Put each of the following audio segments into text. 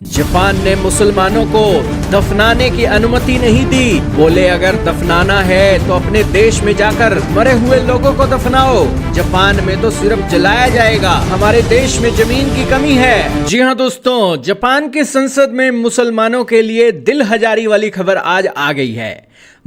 Japan ने मुसलमानों को दफनाने की अनुमति नहीं दी। बोले अगर दफनाना है तो अपने देश में जाकर मरे हुए लोगों को दफनाओ। जापान में तो सिर्फ जलाया जाएगा, हमारे देश में जमीन की कमी है। जी हाँ दोस्तों, जापान की संसद में मुसलमानों के लिए दिल हजारी वाली खबर आज आ गई है।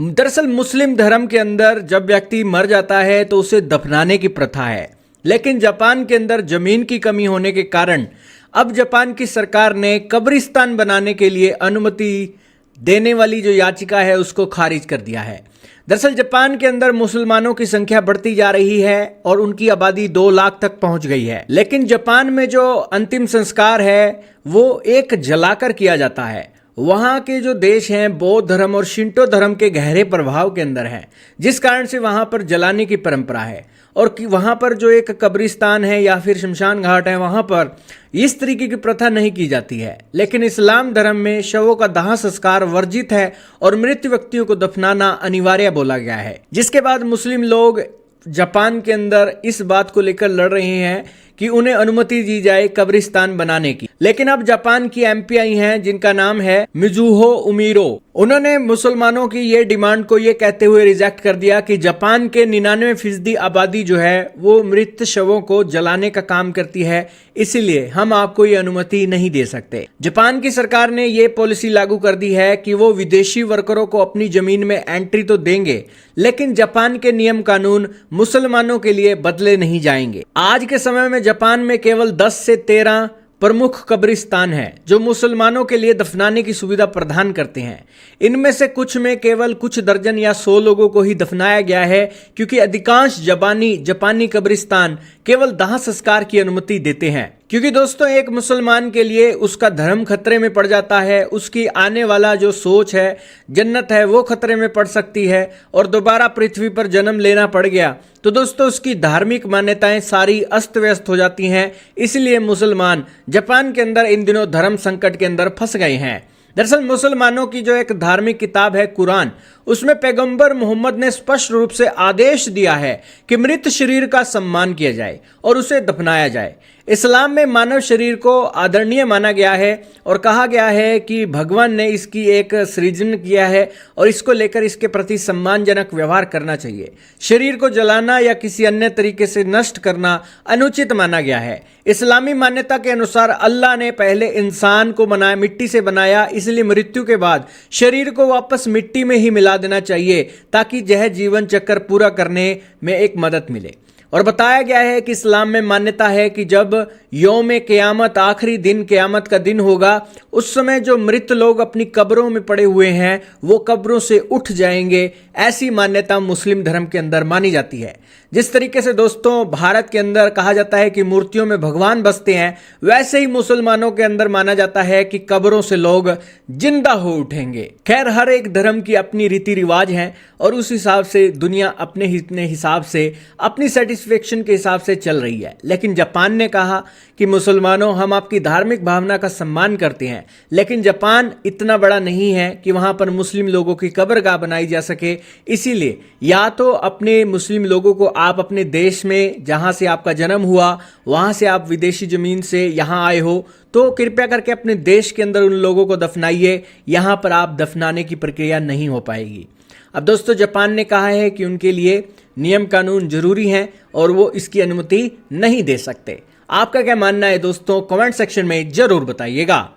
दरअसल मुस्लिम धर्म के अंदर जब व्यक्ति मर जाता है तो उसे दफनाने की प्रथा है, लेकिन जापान के अंदर जमीन की कमी होने के कारण अब जापान की सरकार ने कब्रिस्तान बनाने के लिए अनुमति देने वाली जो याचिका है उसको खारिज कर दिया है। दरअसल जापान के अंदर मुसलमानों की संख्या बढ़ती जा रही है और उनकी आबादी 2 लाख तक पहुंच गई है, लेकिन जापान में जो अंतिम संस्कार है वो एक जलाकर किया जाता है। वहां के जो देश हैं बौद्ध धर्म और शिंटो धर्म के गहरे प्रभाव के अंदर हैं, जिस कारण से वहां पर जलाने की परंपरा है। और वहां पर जो एक कब्रिस्तान है या फिर शमशान घाट है, वहां पर इस तरीके की प्रथा नहीं की जाती है। लेकिन इस्लाम धर्म में शवों का दाह संस्कार वर्जित है और मृत व्यक्तियों को दफनाना अनिवार्य बोला गया है, जिसके बाद मुस्लिम लोग जापान के अंदर इस बात को लेकर लड़ रहे हैं कि उन्हें अनुमति दी जाए कब्रिस्तान बनाने की। लेकिन अब जापान की एमपी आई हैं जिनका नाम है मिजुहो उमीरो। उन्होंने मुसलमानों की ये डिमांड को ये कहते हुए रिजेक्ट कर दिया कि जापान के 99% आबादी जो है वो मृत शवों को जलाने का काम करती है, इसीलिए हम आपको ये अनुमति नहीं दे सकते। जापान की सरकार ने ये पॉलिसी लागू कर दी है कि वो विदेशी वर्करों को अपनी जमीन में एंट्री तो देंगे, लेकिन जापान के नियम कानून मुसलमानों के लिए बदले नहीं जाएंगे। आज के समय में जापान में केवल 10 से 13 प्रमुख कब्रिस्तान हैं जो मुसलमानों के लिए दफनाने की सुविधा प्रदान करते हैं। इनमें से कुछ में केवल कुछ दर्जन या 100 लोगों को ही दफनाया गया है, क्योंकि अधिकांश जापानी कब्रिस्तान केवल दाह संस्कार की अनुमति देते हैं। क्योंकि दोस्तों एक मुसलमान के लिए उसका धर्म खतरे में पड़ जाता है, उसकी आने वाला जो सोच है जन्नत है वो खतरे में पड़ सकती है, और दोबारा पृथ्वी पर जन्म लेना पड़ गया तो दोस्तों उसकी धार्मिक मान्यताएं सारी अस्त व्यस्त हो जाती हैं। इसलिए मुसलमान जापान के अंदर इन दिनों धर्म संकट के अंदर फंस गए हैं। दरअसल मुसलमानों की जो एक धार्मिक किताब है कुरान, उसमें पैगंबर मोहम्मद ने स्पष्ट रूप से आदेश दिया है कि मृत शरीर का सम्मान किया जाए और उसे दफनाया जाए। इस्लाम में मानव शरीर को आदरणीय माना गया है और कहा गया है कि भगवान ने इसकी एक सृजन किया है और इसको लेकर इसके प्रति सम्मानजनक व्यवहार करना चाहिए। शरीर को जलाना या किसी अन्य तरीके से नष्ट करना अनुचित माना गया है। इस्लामी मान्यता के अनुसार अल्लाह ने पहले इंसान को बनाया, मिट्टी से बनाया, इसलिए मृत्यु के बाद शरीर को वापस मिट्टी में ही मिला देना चाहिए ताकि यह जीवन चक्र पूरा करने में एक मदद मिले। और बताया गया है कि इस्लाम में मान्यता है कि जब यौम क़यामत, आखिरी दिन क़यामत का दिन होगा, उस समय जो मृत लोग अपनी कब्रों में पड़े हुए हैं वो कब्रों से उठ जाएंगे। ऐसी मान्यता मुस्लिम धर्म के अंदर मानी जाती है। जिस तरीके से दोस्तों भारत के अंदर कहा जाता है कि मूर्तियों में भगवान बसते हैं, वैसे ही मुसलमानों के अंदर माना जाता है कि कब्रों से लोग जिंदा हो उठेंगे। खैर, हर एक धर्म की अपनी रीति रिवाज हैं और उस हिसाब से दुनिया अपने हिसाब से, अपनी सेटिस्फेक्शन के हिसाब से चल रही है। लेकिन जापान ने कहा कि मुसलमानों, हम आपकी धार्मिक भावना का सम्मान करते हैं, लेकिन जापान इतना बड़ा नहीं है कि वहां पर मुस्लिम लोगों की कब्रगाह बनाई जा सके। इसीलिए या तो अपने मुस्लिम लोगों को आप अपने देश में जहां से आपका जन्म हुआ, वहां से आप विदेशी जमीन से यहां आए हो, तो कृपया करके अपने देश के अंदर उन लोगों को दफनाइए। यहां पर आप दफनाने की प्रक्रिया नहीं हो पाएगी। अब दोस्तों जापान ने कहा है कि उनके लिए नियम कानून जरूरी हैं और वो इसकी अनुमति नहीं दे सकते। आपका क्या मानना है दोस्तों, कमेंट सेक्शन में जरूर बताइएगा।